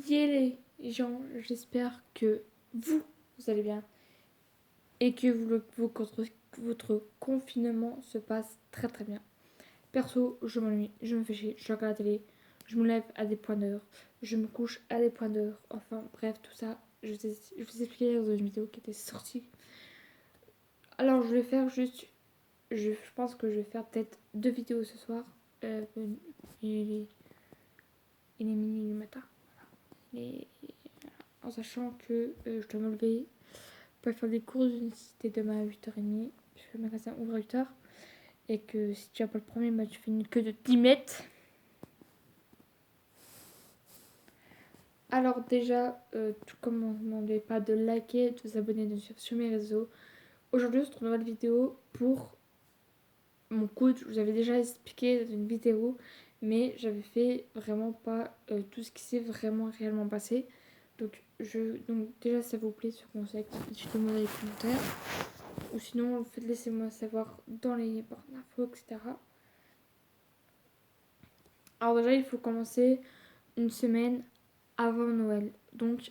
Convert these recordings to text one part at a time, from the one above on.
Yeah les gens, j'espère que vous allez bien et que votre confinement se passe très très bien. Perso, je m'ennuie, je me fais chier, je regarde la télé, je me lève à des points d'heure, je me couche à des points d'heure, enfin bref, tout ça, je vous ai expliqué dans une vidéo qui était sortie. Alors je vais faire juste, je pense que je vais faire peut-être 2 vidéos ce soir. Il est, il est minuit du matin. Et en sachant que je dois me lever pour faire des courses d'unicité demain à 8h30, puisque le magasin ouvre à 8h. Et que si tu n'as pas le premier, bah, tu fais une queue de 10 mètres. Alors déjà, tout comme on ne demandait pas de liker, de vous abonner, de me suivre sur mes réseaux. Aujourd'hui, je trouve une nouvelle vidéo pour mon coude. Je vous avais déjà expliqué dans une vidéo, mais j'avais fait vraiment pas tout ce qui s'est vraiment réellement passé. Donc déjà, ça vous plaît, sur conseil, dites-le-moi dans les commentaires. Ou sinon, laissez-moi savoir dans les barres d'infos, etc. Alors déjà, il faut commencer une semaine avant Noël. Donc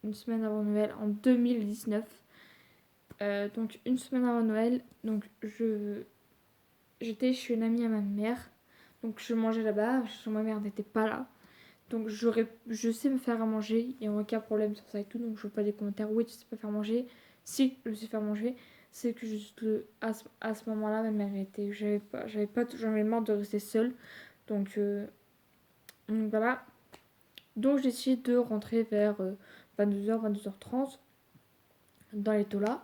une semaine avant Noël en 2019. Donc une semaine avant Noël, donc j'étais chez une amie à ma mère. Donc je mangeais là-bas, ma mère n'était pas là. Donc je sais me faire à manger, il n'y a aucun problème sur ça et tout. Donc je veux pas des commentaires, oui tu sais pas faire manger. Si, je sais faire manger. C'est que juste à ce moment-là, ma mère était, j'en avais marre de rester seule. Donc voilà. Donc j'ai décidé de rentrer vers 22h, 22h30 dans les taulas.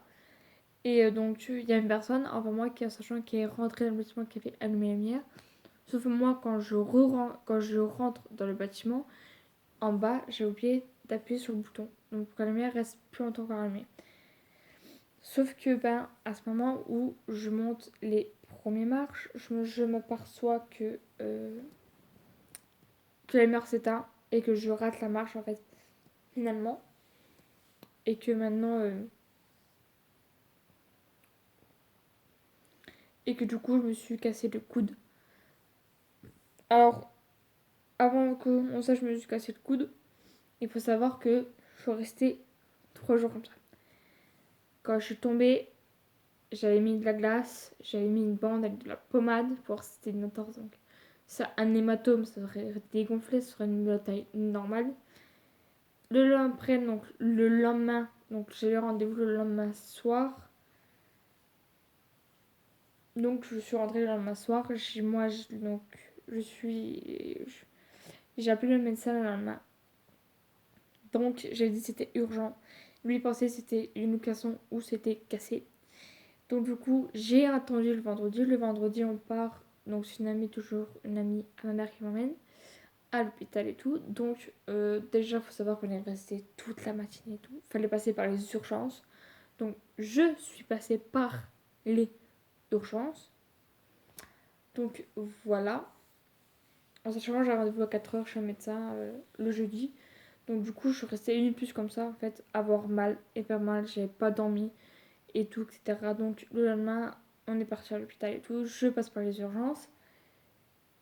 Et donc il y a une personne avant moi qui, en sachant qui est rentrée dans le bâtiment, qui avait allumé la lumière. Sauf que moi, quand je rentre dans le bâtiment, en bas, j'ai oublié d'appuyer sur le bouton. Donc pour que la lumière reste plus longtemps encore allumée. Sauf que à ce moment où je monte les premières marches, je m'aperçois que la lumière s'éteint et que je rate la marche en fait finalement. Et que maintenant et que du coup je me suis cassé le coude. Alors avant que on sache je me suis cassé le coude, il faut savoir que je suis restée 3 jours comme ça. Quand je suis tombée, j'avais mis de la glace, j'avais mis une bande avec de la pommade pour voir si c'était une entorse. Donc ça, un hématome, ça serait dégonflé, ce serait une taille normale. Le lendemain, donc j'ai eu rendez-vous le lendemain soir. Donc je suis rentrée le lendemain soir. J'ai appelé le médecin le lendemain. Donc j'ai dit que c'était urgent. Lui il pensait que c'était une luxation ou c'était cassé. Donc du coup j'ai attendu le vendredi. Le vendredi on part. Donc c'est une amie, toujours une amie à ma mère qui m'emmène à l'hôpital et tout. Donc déjà il faut savoir qu'on est resté toute la matinée et tout. Fallait passer par les urgences. Donc je suis passée par les urgences. Donc voilà. En sachant que j'ai rendez-vous à 4h chez un médecin le jeudi. Donc du coup je suis restée une nuit plus comme ça en fait, avoir mal, hyper mal, j'avais pas dormi et tout, etc. Donc le lendemain on est parti à l'hôpital et tout, je passe par les urgences.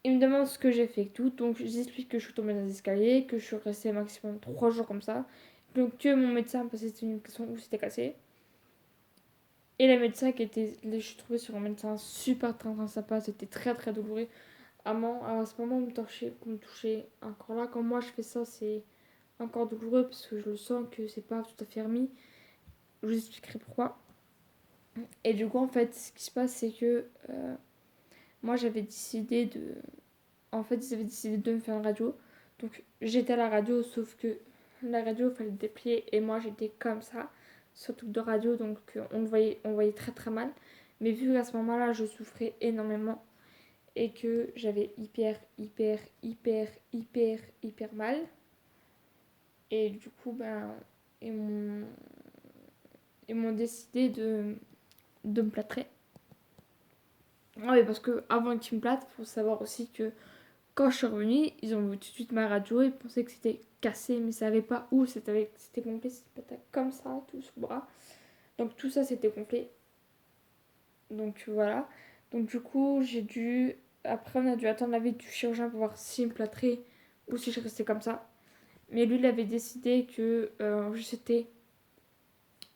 Il me demande ce que j'ai fait et tout, donc j'explique que je suis tombée dans les escaliers, que je suis restée maximum 3 jours comme ça. Donc que mon médecin parce que c'était une question où c'était cassé. Et la médecin qui était, je suis trouvée sur un médecin super très très sympa, c'était très très douloureux. À ce moment, me toucher encore là, quand moi je fais ça, c'est encore douloureux parce que je le sens que c'est pas tout à fait remis. Je vous expliquerai pourquoi. Et du coup, en fait, ce qui se passe, c'est que moi j'avais décidé de. En fait, ils avaient décidé de me faire une radio. Donc j'étais à la radio, sauf que la radio, il fallait le déplier et moi j'étais comme ça, sur le truc de radio, donc on voyait très très mal. Mais vu qu'à ce moment-là, je souffrais énormément et que j'avais hyper mal. Et du coup, ils m'ont, ils m'ont décidé de me plâtrer. Ah oui, parce que avant qu'ils me plâtrent, il faut savoir aussi que quand je suis revenue, ils ont vu tout de suite ma radio et pensaient que c'était cassé, mais ils savaient pas où c'était gonflé, c'était comme ça, tout sous le bras. Donc tout ça, c'était gonflé. Donc voilà. Donc du coup, après, on a dû attendre l'avis du chirurgien pour voir s'il me plâtrait ou si je restais comme ça. Mais lui, il avait décidé que c'était...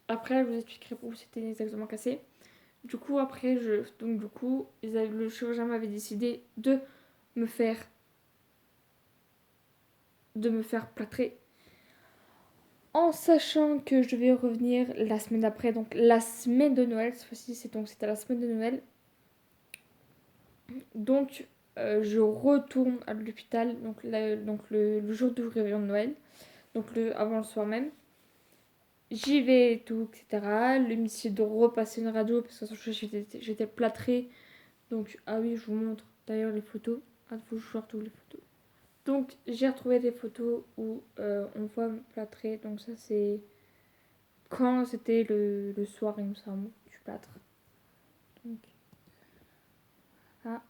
Après, je vous expliquerai pourquoi c'était exactement cassé. Du coup, après, donc du coup, le chirurgien m'avait décidé me faire... de me faire plâtrer. En sachant que je vais revenir la semaine d'après, donc la semaine de Noël, cette fois-ci, c'était la semaine de Noël. Donc, je retourne à l'hôpital, donc le jour du réveillon de Noël, donc avant le soir même. J'y vais et tout, etc. Le métier de repasser une radio parce que j'étais plâtrée. Donc, ah oui, je vous montre d'ailleurs les photos. Ah, faut que je retrouve les photos. Donc, j'ai retrouvé des photos où on voit me plâtrer. Donc, ça, c'est quand c'était le soir, il me semble, du plâtre. Donc, ah.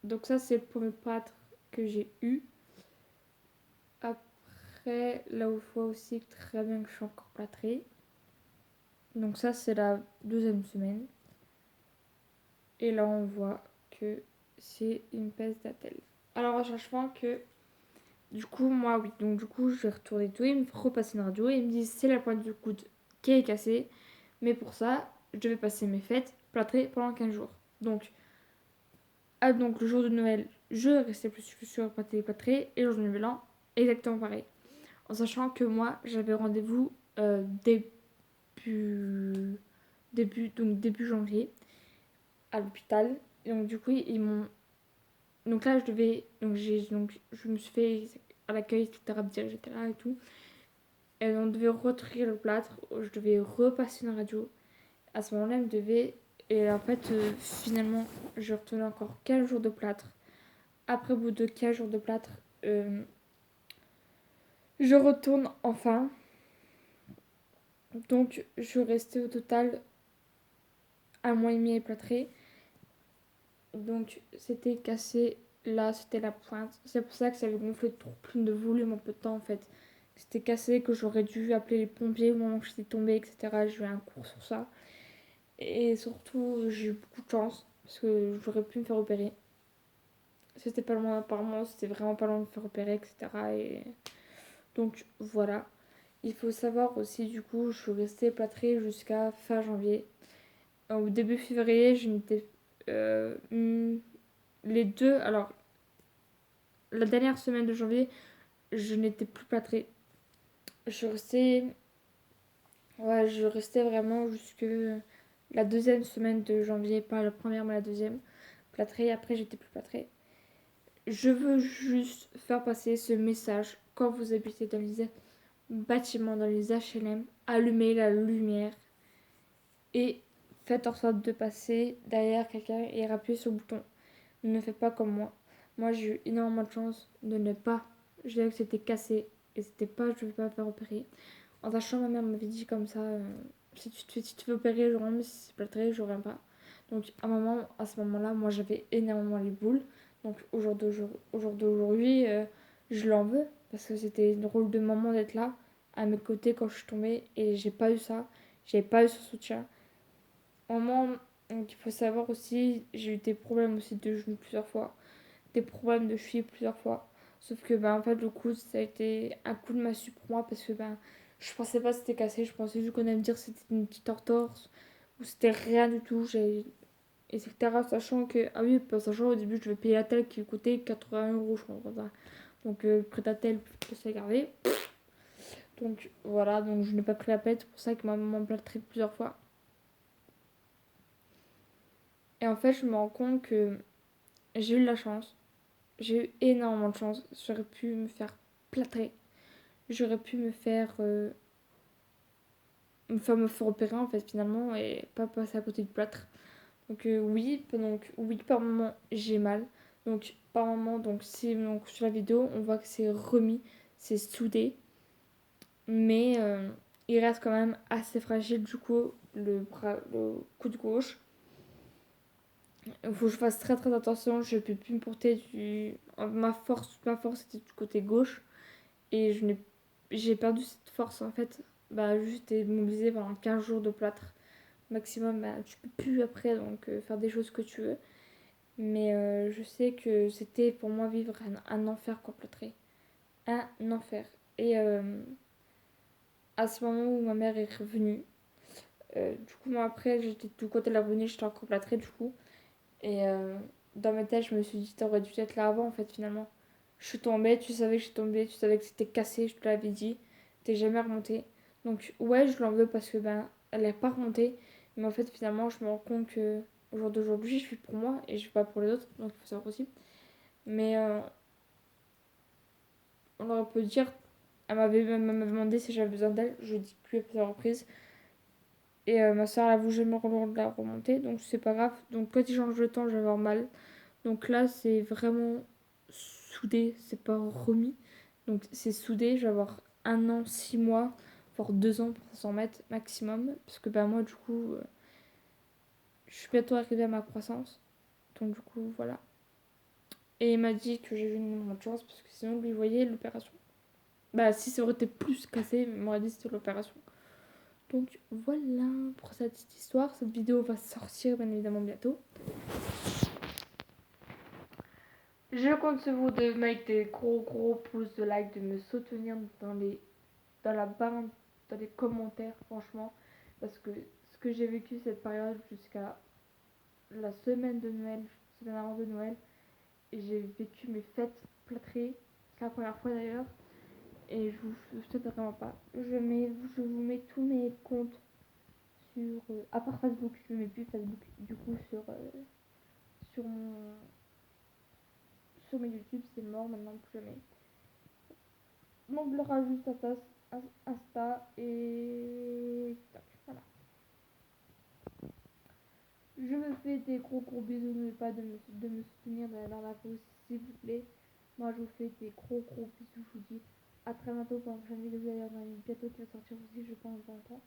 Donc, ça, c'est le premier plâtre que j'ai eu. Après, là où je vois aussi très bien que je suis encore plâtrée. Donc, ça, c'est la deuxième semaine. Et là, on voit que c'est une peste d'attelle. Alors, à chaque fois que... Du coup, moi, oui. Donc, du coup, je vais retourner tout. Ils me repassent une radio. Et ils me disent, c'est la pointe du coude qui est cassée. Mais pour ça, je devais passer mes fêtes plâtrées pendant 15 jours. Donc le jour de Noël, je restais plus sur plâtré. Et le jour de Nouvel An, exactement pareil. En sachant que moi, j'avais rendez-vous début janvier à l'hôpital. Et donc, du coup, ils m'ont... Donc là, je me suis fait à l'accueil, etc., dire que j'étais là et tout. Et on devait retirer le plâtre, je devais repasser une radio. À ce moment-là, il me devait... Et en fait, finalement, je retenais encore 15 jours de plâtre. Après, au bout de 15 jours de plâtre, je retourne enfin. Donc, je suis restée au total un mois et demi plâtré. Donc, c'était cassé. Là, c'était la pointe. C'est pour ça que ça avait gonflé trop plein de volume en peu de temps, en fait. C'était cassé, que j'aurais dû appeler les pompiers au moment où j'étais tombée, etc. J'ai eu un cours sur ça. Et surtout, j'ai eu beaucoup de chance, parce que j'aurais pu me faire opérer. C'était pas loin, apparemment, c'était vraiment pas loin de me faire opérer, etc. Et donc, voilà. Il faut savoir aussi, du coup, je suis restée plâtrée jusqu'à fin janvier. Au début février, je n'étais... les deux... Alors, la dernière semaine de janvier, je n'étais plus plâtrée. Je restais... Ouais, je restais vraiment jusque la deuxième semaine de janvier, pas la première, mais la deuxième. Plâtrée, après j'étais plus plâtrée. Je veux juste faire passer ce message quand vous habitez dans les bâtiments, dans les HLM. Allumez la lumière et faites en sorte de passer derrière quelqu'un et appuyer sur le bouton. Ne faites pas comme moi. Moi, j'ai eu énormément de chance de ne pas. Je savais que c'était cassé et c'était pas, je ne vais pas me faire opérer. En sachant, ma mère m'avait dit comme ça si tu veux opérer, je rentre, mais si c'est plâtré, je reviens pas. Donc, à ce moment-là, moi j'avais énormément les boules. Donc, au jour d'aujourd'hui, je l'en veux parce que c'était une rôle de maman d'être là à mes côtés quand je suis tombée et j'ai pas eu ça. J'ai pas eu ce soutien. Au moment, donc, il faut savoir aussi, j'ai eu des problèmes aussi de genoux plusieurs fois, des problèmes de cheville plusieurs fois. Sauf que en fait le coup ça a été un coup de massue pour moi parce que je pensais pas que c'était cassé, je pensais juste qu'on allait me dire que c'était une petite entorse ou c'était rien du tout, etc. Sachant que, ah oui, sachant au début je devais payer la telle qui coûtait 80 € je crois. Voilà. Donc prêt à tel, que ça gardé. Donc voilà, donc je n'ai pas pris la peine, c'est pour ça que ma maman me plâtrait plusieurs fois. Et en fait je me rends compte que j'ai eu de la chance, j'ai eu énormément de chance, j'aurais pu me faire plâtrer. J'aurais pu me faire opérer en fait finalement et pas passer à côté du plâtre. Donc oui, par moment j'ai mal. Donc par moment, donc sur la vidéo, on voit que c'est remis, c'est soudé, mais il reste quand même assez fragile du coup le coude gauche. Il faut que je fasse très très attention, je ne peux plus me porter ma force était du côté gauche et j'ai perdu cette force en fait. Juste être mobilisé pendant 15 jours de plâtre maximum, tu peux plus après donc faire des choses que tu veux. Mais je sais que c'était pour moi vivre un enfer complètement. Un enfer. Et à ce moment où ma mère est revenue, du coup, moi après, j'étais du côté de la revenue, j'étais encore plâtrée du coup. Et dans ma tête, je me suis dit, t'aurais dû être là avant en fait, finalement. Je suis tombée, tu savais que je suis tombée, tu savais que c'était cassé, je te l'avais dit. T'es jamais remontée. Donc, ouais, je l'en veux parce que ben, elle n'est pas remontée. Mais en fait, finalement, je me rends compte que au jour d'aujourd'hui, je vis pour moi et je vis pas pour les autres. Donc, il faut savoir aussi. Mais on aurait pu dire, elle m'avait demandé si j'avais besoin d'elle. Je dis plus à plusieurs reprises. Et ma soeur, elle a voulu jamais la remonter. Donc, c'est pas grave. Donc, quand il change de temps, je vais avoir mal. Donc là, c'est vraiment soudé, c'est pas remis. Donc c'est soudé, je vais avoir 1 an, 6 mois, voire 2 ans pour s'en mettre maximum. Parce que bah, moi, du coup, je suis bientôt arrivée à ma croissance. Donc du coup, voilà. Et il m'a dit que j'ai eu énormément de chance parce que sinon, lui, voyait l'opération. Bah, si ça aurait été plus cassé, il m'aurait dit que c'était l'opération. Donc voilà pour cette petite histoire. Cette vidéo va sortir bien évidemment bientôt. Je compte sur vous de mettre des gros pouces de like, de me soutenir dans la barre, dans les commentaires, franchement. Parce que ce que j'ai vécu cette période jusqu'à la semaine de Noël, semaine avant de Noël, et j'ai vécu mes fêtes plâtrées. C'est la première fois d'ailleurs. Et je vous souhaite vraiment pas. Je vous mets tous mes comptes sur. À part Facebook, je ne mets plus Facebook du coup sur mon. Sur mes YouTube, c'est mort maintenant, plus jamais. Donc, je le rajoute à Insta et. Tac, voilà. Je me fais des gros bisous. N'oubliez pas de me soutenir dans la pause, s'il vous plaît. Moi, je vous fais des gros bisous. Je vous dis à très bientôt pour une prochaine vidéo. D'ailleurs, il y en a une bientôt qui va sortir aussi, je pense, dans le temps.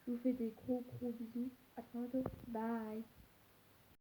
Je vous fais des gros bisous.